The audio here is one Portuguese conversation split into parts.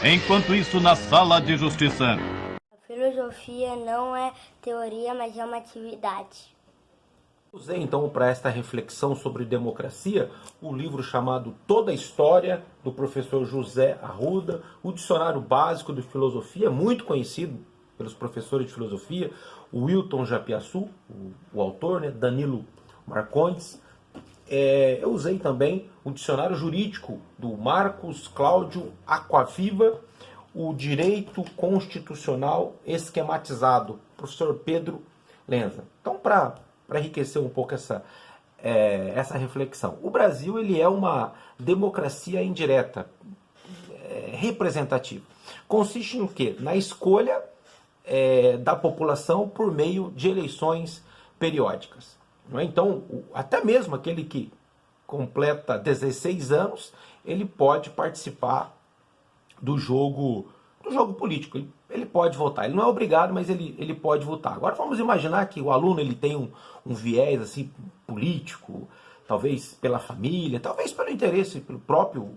Enquanto isso, na sala de justiça. A filosofia não é teoria, mas é uma atividade. Usei então para esta reflexão sobre democracia o livro chamado Toda a História, do professor José Arruda, o dicionário básico de filosofia, muito conhecido pelos professores de filosofia, o Wilton Japiaçu, o autor, né, Danilo Marcondes. Eu usei também o dicionário jurídico do Marcos Cláudio Aquaviva, o Direito Constitucional Esquematizado, professor Pedro Lenza. Então, para enriquecer um pouco essa reflexão, o Brasil ele é uma democracia indireta, representativa. Consiste no quê? Na escolha da população por meio de eleições periódicas. Não é? Então, até mesmo aquele que completa 16 anos, ele pode participar do jogo político. Ele pode votar. Ele não é obrigado, mas ele pode votar. Agora vamos imaginar que o aluno ele tem um viés assim, político, talvez pela família, talvez pelo interesse, pelo próprio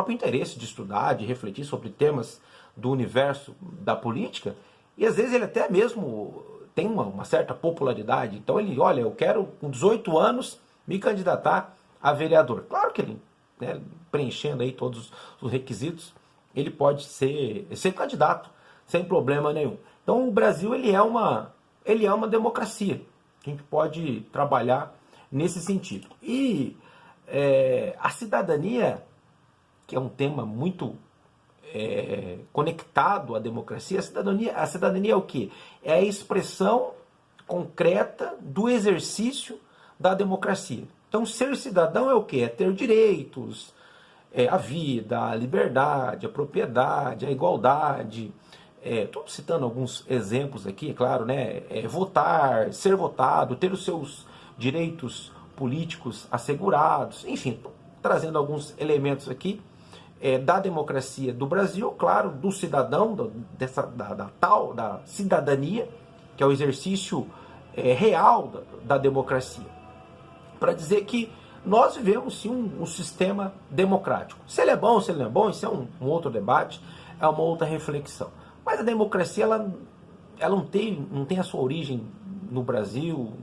interesse de estudar, de refletir sobre temas do universo da política, e às vezes ele até mesmo tem uma certa popularidade. Então ele, olha, eu quero com 18 anos me candidatar a vereador. Claro que ele, né, preenchendo aí todos os requisitos, ele pode ser candidato sem problema nenhum. Então o Brasil ele é uma democracia. A gente pode trabalhar nesse sentido. E a cidadania, que é um tema muito conectado à democracia, a cidadania é o quê? É a expressão concreta do exercício da democracia. Então ser cidadão é o quê? É ter direitos, a vida, a liberdade, a propriedade, a igualdade. Estou citando alguns exemplos aqui, é claro, né? Votar, ser votado, ter os seus direitos políticos assegurados, enfim, trazendo alguns elementos aqui da democracia do Brasil, claro, do cidadão, da cidadania, que é o exercício real da democracia. Para dizer que nós vivemos sim um sistema democrático. Se ele é bom, se ele não é bom, isso é um outro debate, é uma outra reflexão. Mas a democracia ela não tem a sua origem no Brasil,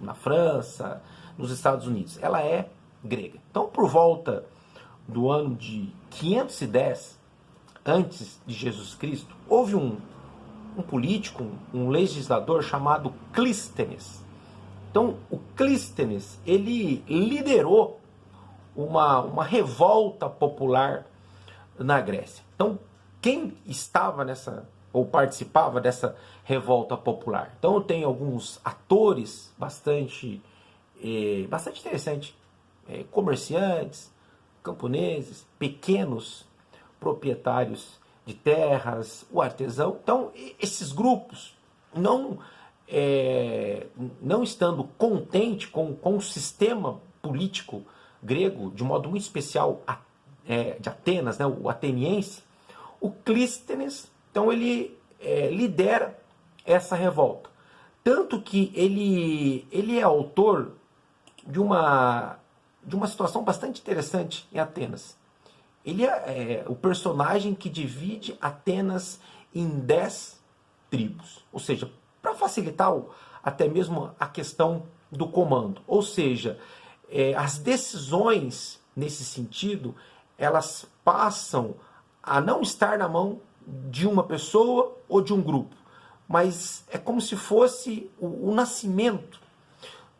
na França, nos Estados Unidos. Ela é grega. Então, por volta do ano de 510 antes de Jesus Cristo, houve um político, um legislador chamado Clístenes. Então, o Clístenes, ele liderou uma revolta popular na Grécia. Então, quem estava ou participava dessa revolta popular? Então, eu tenho alguns atores bastante interessantes, comerciantes, camponeses, pequenos proprietários de terras, o artesão. Então, esses grupos não estando contente com o sistema político grego, de modo muito especial de Atenas, né, o ateniense, o Clístenes, então ele lidera essa revolta. Tanto que ele é autor de uma situação bastante interessante em Atenas. Ele é o personagem que divide Atenas em 10 tribos, ou seja, para facilitar até mesmo a questão do comando. Ou seja, as decisões nesse sentido, elas passam a não estar na mão de uma pessoa ou de um grupo, mas é como se fosse o nascimento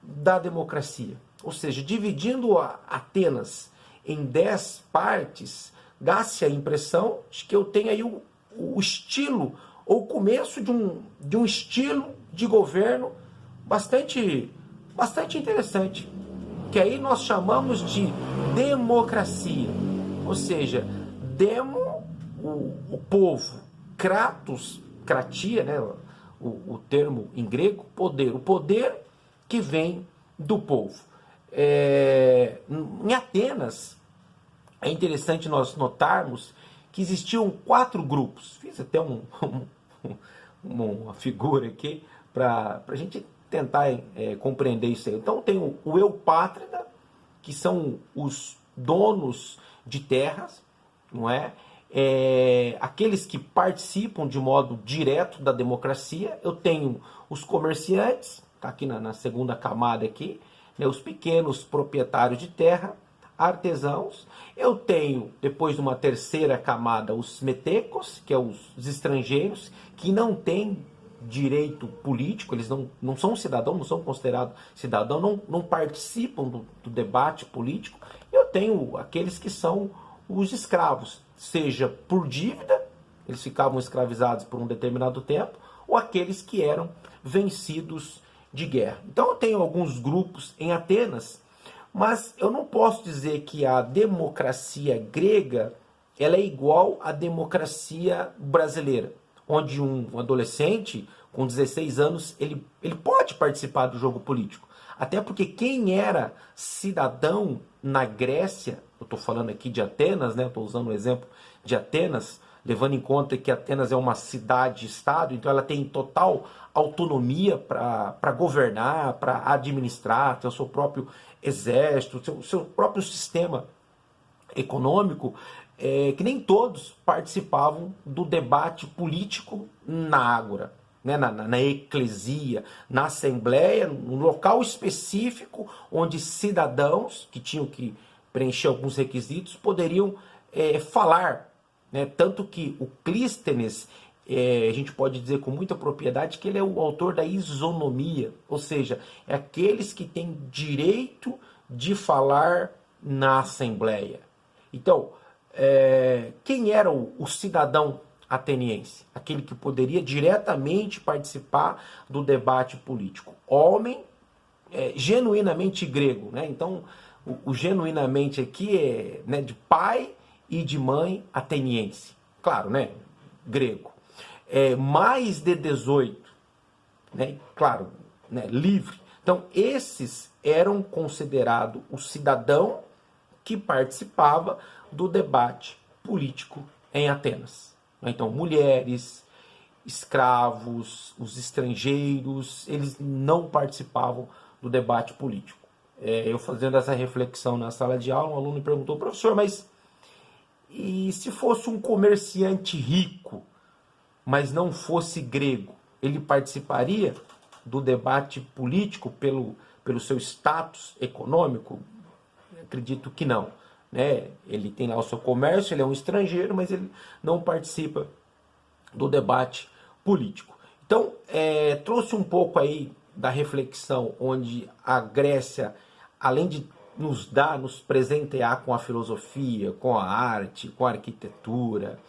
da democracia. Ou seja, dividindo Atenas em 10 partes, dá-se a impressão de que eu tenho aí o estilo, ou o começo de um estilo de governo bastante interessante, que aí nós chamamos de democracia. Ou seja, demo, o povo, kratos, kratia, né, o termo em grego, poder. O poder que vem do povo. Em Atenas, é interessante nós notarmos que existiam 4 grupos. Fiz até uma figura aqui para a gente tentar compreender isso aí. Então tem o eupátrida, que são os donos de terras. não é? Aqueles que participam de modo direto da democracia. Eu tenho os comerciantes, está aqui na segunda camada aqui, né, os pequenos proprietários de terra, artesãos. Eu tenho, depois de uma terceira camada, os metecos, que é os estrangeiros, que não têm direito político, eles não são cidadãos, não são considerados cidadãos, não participam do debate político. Eu tenho aqueles que são os escravos, seja por dívida, eles ficavam escravizados por um determinado tempo, ou aqueles que eram vencidos de guerra. Então eu tenho alguns grupos em Atenas, mas eu não posso dizer que a democracia grega ela é igual à democracia brasileira, onde um adolescente com 16 anos ele pode participar do jogo político. Até porque quem era cidadão na Grécia, eu estou falando aqui de Atenas, né? Estou usando o exemplo de Atenas, levando em conta que Atenas é uma cidade-estado, então ela tem total autonomia para governar, para administrar, ter o seu próprio exército, o seu próprio sistema econômico, que nem todos participavam do debate político na ágora, né, na eclesia, na assembleia, num local específico onde cidadãos que tinham que preencher alguns requisitos poderiam falar, né, tanto que o Clístenes, a gente pode dizer com muita propriedade que ele é o autor da isonomia, ou seja, é aqueles que têm direito de falar na assembleia. Então, quem era o cidadão ateniense? Aquele que poderia diretamente participar do debate político. Homem genuinamente grego, né? Então, o genuinamente aqui é, né, de pai e de mãe ateniense. Claro, né? Grego. Mais de 18, né? Claro, né? Livre. Então, esses eram considerados o cidadão que participava do debate político em Atenas. Então, mulheres, escravos, os estrangeiros, eles não participavam do debate político. Eu fazendo essa reflexão na sala de aula, um aluno me perguntou: professor, mas e se fosse um comerciante rico, mas não fosse grego, ele participaria do debate político pelo seu status econômico? Eu acredito que não, né? Ele tem lá o seu comércio, ele é um estrangeiro, mas ele não participa do debate político. Então, trouxe um pouco aí da reflexão onde a Grécia, além de nos presentear com a filosofia, com a arte, com a arquitetura,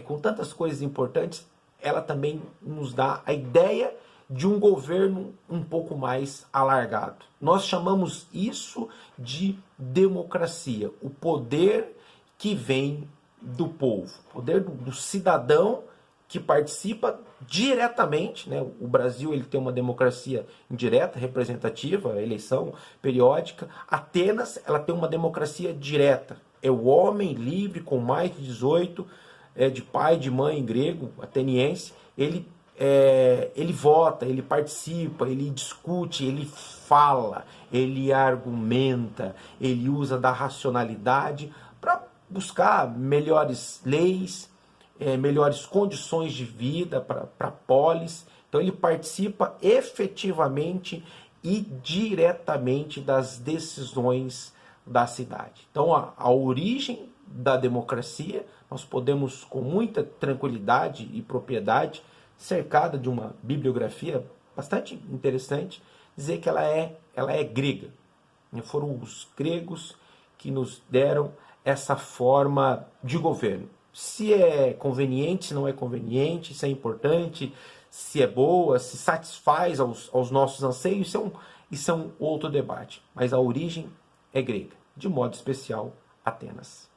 com tantas coisas importantes, ela também nos dá a ideia de um governo um pouco mais alargado. Nós chamamos isso de democracia, o poder que vem do povo, o poder do cidadão que participa diretamente, né? O Brasil ele tem uma democracia indireta, representativa, eleição periódica. Atenas ela tem uma democracia direta. É o homem livre com mais de 18, de pai e de mãe grego, ateniense. Ele vota, ele participa, ele discute, ele fala, ele argumenta, ele usa da racionalidade para buscar melhores leis, melhores condições de vida para a polis. Então ele participa efetivamente e diretamente das decisões da cidade. Então a origem da democracia, nós podemos com muita tranquilidade e propriedade, cercada de uma bibliografia bastante interessante, dizer que ela é grega. Foram os gregos que nos deram essa forma de governo. Se é conveniente, se não é conveniente, se é importante, se é boa, se satisfaz aos nossos anseios, isso é um outro debate. Mas a origem é grega, de modo especial Atenas.